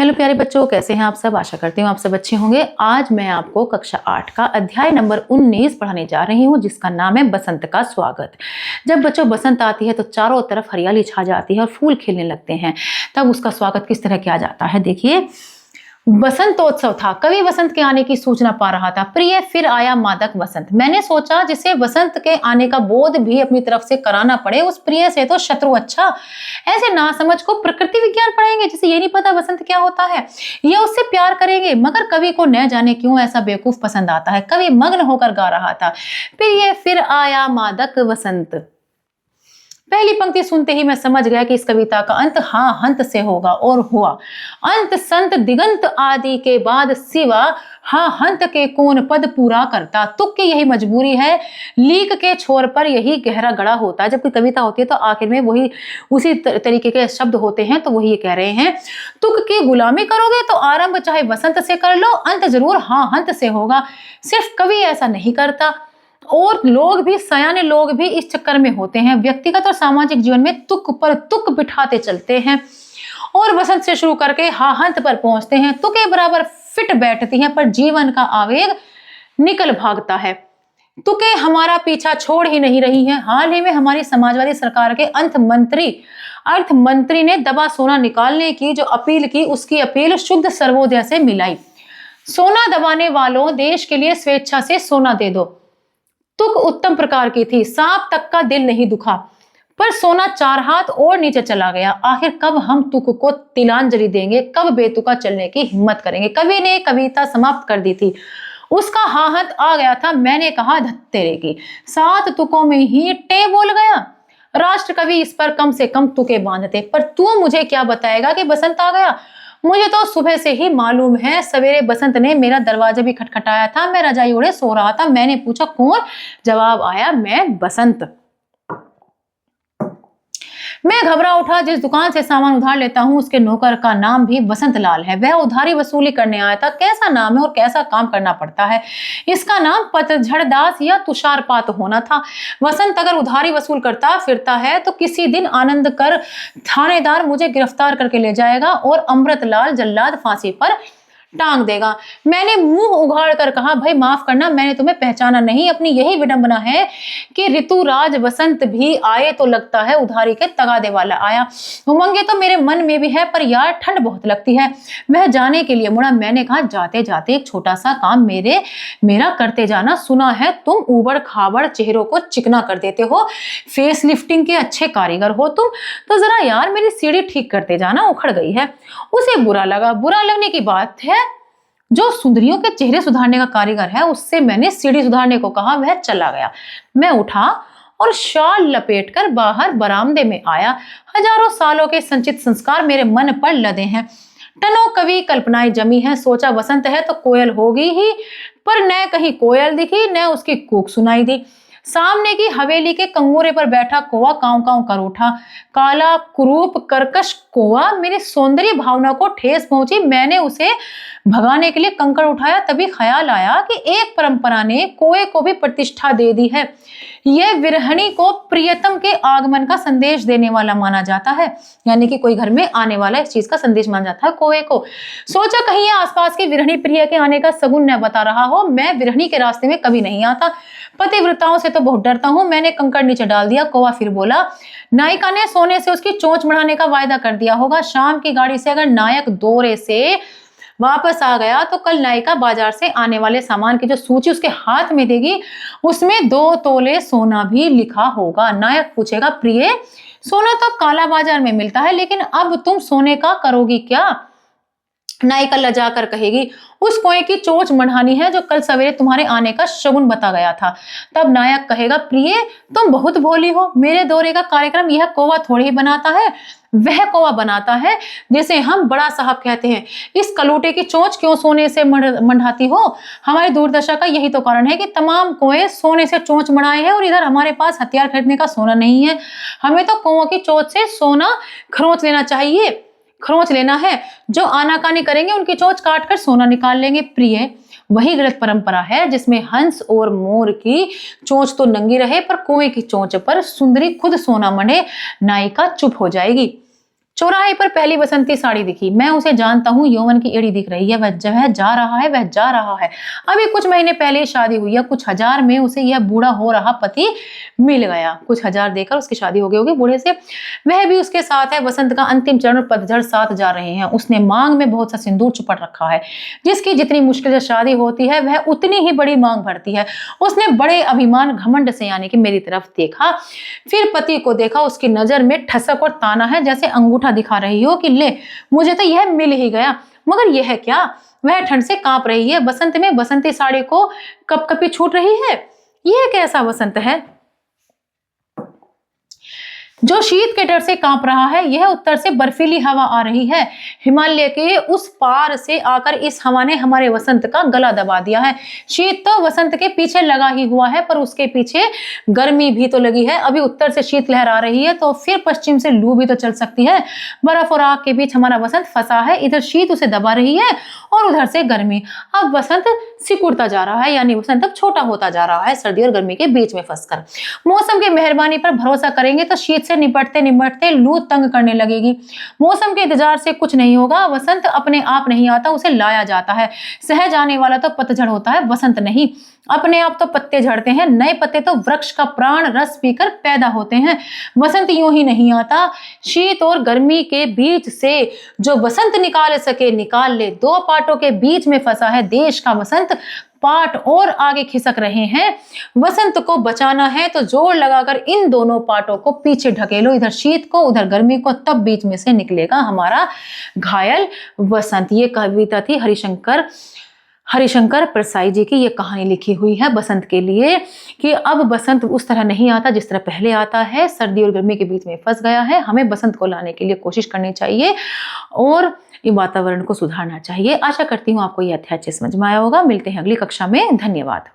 Hello प्यारे बच्चों, कैसे हैं आप सब। आशा करती हूँ आप सब अच्छे होंगे। आज मैं आपको कक्षा 8 का अध्याय नंबर 19 पढ़ाने जा रही हूँ, जिसका नाम है बसंत का स्वागत। जब बच्चों बसंत आती है तो चारों तरफ हरियाली छा जाती है और फूल खिलने लगते हैं। तब उसका स्वागत किस तरह किया जाता है, देखिए। बसंतोत्सव था, कवि बसंत के आने की सूचना पा रहा था। प्रिय फिर आया मादक वसंत। मैंने सोचा जिसे वसंत के आने का बोध भी अपनी तरफ से कराना पड़े, उस प्रिय से तो शत्रु अच्छा। ऐसे नासमझ को प्रकृति विज्ञान पढ़ाएंगे जिसे ये नहीं पता बसंत क्या होता है, या उससे प्यार करेंगे। मगर कवि को न जाने क्यों ऐसा बेवकूफ पसंद आता है। कवि मग्न होकर गा रहा था, प्रिय फिर आया मादक वसंत। पहली पंक्ति सुनते ही मैं समझ गया कि इस कविता का अंत हाँ हंत से होगा, और हुआ। अंत संत दिगंत आदि के बाद सिवा हाँ हंत के कौन पद पूरा करता। तुक की यही मजबूरी है, लीक के छोर पर यही गहरा गड़ा होता है। जब कोई कविता होती है तो आखिर में वही उसी तरीके के शब्द होते हैं। तो वही ये कह रहे हैं, तुक की गुलामी करोगे तो आरंभ चाहे वसंत से कर लो, अंत जरूर हाँ हंत से होगा। सिर्फ कवि ऐसा नहीं करता, और लोग भी, सयाने लोग भी इस चक्कर में होते हैं। व्यक्तिगत और सामाजिक जीवन में तुक पर तुक बिठाते चलते हैं और वसंत से शुरू करके हाहंत पर पहुंचते हैं। तुके बराबर फिट बैठती हैं, पर जीवन का आवेग निकल भागता है। तुके हमारा पीछा छोड़ ही नहीं रही हैं। हाल ही में हमारी समाजवादी सरकार के अर्थ मंत्री ने दबा सोना निकालने की जो अपील की, उसकी अपील शुद्ध सर्वोदय से मिलाई। सोना दबाने वालों, देश के लिए स्वेच्छा से सोना दे दो। तुक उत्तम प्रकार की थी, सांप तक का दिल नहीं दुखा, पर सोना 4 हाथ और नीचे चला गया। आखिर कब हम तुक को तिलांजलि देंगे, कब बेतुका चलने की हिम्मत करेंगे। कवि ने कविता समाप्त कर दी थी, उसका हाहत आ गया था। मैंने कहा धत्तेरे की, 7 तुकों में ही टे बोल गया। राष्ट्र कवि इस पर कम से कम तुके बांधते, पर तू मुझे क्या बताएगा कि बसंत आ गया। मुझे तो सुबह से ही मालूम है। सवेरे बसंत ने मेरा दरवाजा भी खटखटाया था। मैं रजाई ओढ़े सो रहा था। मैंने पूछा कौन, जवाब आया मैं बसंत। मैं घबरा उठा। जिस दुकान से सामान उधार लेता हूं उसके नौकर का नाम भी वसंत लाल है। वह उधारी वसूली करने आया था। कैसा नाम है और कैसा काम करना पड़ता है। इसका नाम पतझड़ दास या तुषारपात होना था। वसंत अगर उधारी वसूल करता फिरता है तो किसी दिन आनंद कर थानेदार मुझे गिरफ्तार करके ले जाएगा और अमृतलाल जल्लाद फांसी पर टांग देगा। मैंने मुंह उघाड़ कर कहा, भाई माफ करना, मैंने तुम्हें पहचाना नहीं। अपनी यही विडंबना है कि ऋतुराज वसंत भी आए तो लगता है उधारी के तगादे वाला आया। उमंगे तो मेरे मन में भी है, पर यार ठंड बहुत लगती है। वह जाने के लिए मुड़ा। मैंने कहा, जाते जाते एक छोटा सा काम मेरा करते जाना। सुना है तुम ऊबड़ खाबड़ चेहरों को चिकना कर देते हो, फेस लिफ्टिंग के अच्छे कारीगर हो तुम, तो जरा यार मेरी सीढ़ी ठीक करते जाना, उखड़ गई है। उसे बुरा लगा। बुरा लगने की बात है, जो सुंदरियों के चेहरे सुधारने का कारीगर है उससे मैंने सीढ़ी सुधारने को कहा। वह चला गया। मैं उठा और शाल लपेटकर बाहर बरामदे में आया। हजारों सालों के संचित संस्कार मेरे मन पर लदे हैं। टनों कवि कल्पनाएं जमी हैं। सोचा बसंत है तो कोयल होगी ही, पर न कहीं कोयल दिखी न उसकी कूक सुनाई दी। सामने की हवेली के कंगोरे पर बैठा कौवा कांव कांव कर उठा। काला कुरूप कर्कश कौवा मेरी सौंदर्य भावना को ठेस पहुंची। मैंने उसे भगाने के लिए कंकड़ उठाया। तभी ख्याल आया कि एक परंपरा ने कौवे को भी प्रतिष्ठा दे दी है। यह विरहणी को प्रियतम के आगमन का संदेश देने वाला माना जाता है, यानी कि कोई घर में आने वाला इस चीज का संदेश माना जाता है कौवे को। सोचा कहीं यह आसपास की विरहणी प्रिय के आने का सगुन न बता रहा हो। मैं विरहणी के रास्ते में कभी नहीं आता, पतिव्रताओं से तो बहुत डरता हूं। मैंने कंकड़ नीचे डाल दिया। कौवा फिर बोला, नायिका ने सोने से उसकी चोंच बढ़ाने का वायदा कर दिया होगा। शाम की गाड़ी से अगर नायक दौरे से वापस आ गया तो कल नायिका बाजार से आने वाले सामान की जो सूची उसके हाथ में देगी, उसमें 2 तोले सोना भी लिखा होगा। नायक पूछेगा, प्रिय सोना तो काला बाजार में मिलता है, लेकिन अब तुम सोने का करोगी क्या। नायिका लजा कर कहेगी, उस कौए की चोंच मढ़ानी है जो कल सवेरे तुम्हारे आने का शगुन बता गया था। तब नायक कहेगा, प्रिय तुम बहुत भोली हो। मेरे दौरे का कार्यक्रम यह कौवा थोड़ी ही बनाता है, वह कौवा बनाता है जिसे हम बड़ा साहब कहते हैं। इस कलूटे की चोंच क्यों सोने से मंडाती हो। हमारी दुर्दशा का यही तो कारण है कि तमाम कौए सोने से चोंच मढ़ाए हैं और इधर हमारे पास हथियार खरीदने का सोना नहीं है। हमें तो कौवों की चोंच से सोना खरोंच लेना है। जो आनाकानी करेंगे उनकी चोंच काट कर सोना निकाल लेंगे। प्रिय वही गलत परंपरा है जिसमें हंस और मोर की चोंच तो नंगी रहे, पर कौवे की चोंच पर सुंदरी खुद सोना मढ़े। नायिका चुप हो जाएगी। चौराहे पर पहली बसंती साड़ी दिखी, मैं उसे जानता हूँ, यौवन की एड़ी दिख रही है, वह जा रहा है, वह जा रहा है। अभी कुछ महीने पहले शादी हुई है, कुछ हजार में उसे यह बूढ़ा हो रहा पति मिल गया। कुछ हजार देकर उसकी शादी हो गई होगी बूढ़े से, वह भी उसके साथ है। बसंत का अंतिम चरण और पतझड़ साथ जा रहे हैं। उसने मांग में बहुत सा सिंदूर चुपट रखा है। जिसकी जितनी मुश्किल से शादी होती है वह उतनी ही बड़ी मांग भरती है। उसने बड़े अभिमान घमंड से यानी कि मेरी तरफ देखा, फिर पति को देखा। उसकी नजर में ठसक और ताना है, जैसे अंगूठा दिखा रही हो कि ले मुझे तो यह मिल ही गया। मगर यह क्या? वह ठंड से कांप रही है। बसंत में बसंती साड़ी को कपकपी छूट रही है। यह कैसा बसंत है जो शीत के डर से कांप रहा है? यह उत्तर से बर्फीली हवा आ रही है। हिमालय के उस पार से आकर इस हवा ने हमारे वसंत का गला दबा दिया है। शीत तो वसंत के पीछे लगा ही हुआ है, पर उसके पीछे गर्मी भी तो लगी है। अभी उत्तर से शीत लहर आ रही है तो फिर पश्चिम से लू भी तो चल सकती है। बर्फ और आग के बीच हमारा वसंत फंसा है। इधर शीत उसे दबा रही है और उधर से गर्मी। अब वसंत सिकुड़ता जा रहा है, यानी वसंत अब छोटा होता जा रहा है, सर्दी और गर्मी के बीच में फंसकर। मौसम की मेहरबानी पर भरोसा करेंगे तो शीत से निपटते निपटते लू तंग करने लगेगी। मौसम के इंतजार से कुछ नहीं होगा। वसंत अपने आप नहीं आता, उसे लाया जाता है। सहज आने वाला तो पतझड़ होता है, वसंत नहीं। अपने आप तो पत्ते झड़ते हैं, नए पत्ते तो वृक्ष का प्राण रस पीकर पैदा होते हैं। वसंत यूं ही नहीं आता। शीत और गर्मी के बीच से जो वसंत निकाल सके निकाल ले। दो पाटों के बीच में फंसा है देश का वसंत। पाट और आगे खिसक रहे हैं। वसंत को बचाना है तो जोर लगाकर इन दोनों पाटों को पीछे ढकेलो, इधर शीत को उधर गर्मी को, तब बीच में से निकलेगा हमारा घायल वसंत। ये कविता थी हरिशंकर परसाई जी की। ये कहानी लिखी हुई है बसंत के लिए कि अब बसंत उस तरह नहीं आता जिस तरह पहले आता है। सर्दी और गर्मी के बीच में फंस गया है। हमें बसंत को लाने के लिए कोशिश करनी चाहिए और ये वातावरण को सुधारना चाहिए। आशा करती हूँ आपको यह अध्याय अच्छे समझ में आया होगा। मिलते हैं अगली कक्षा में। धन्यवाद।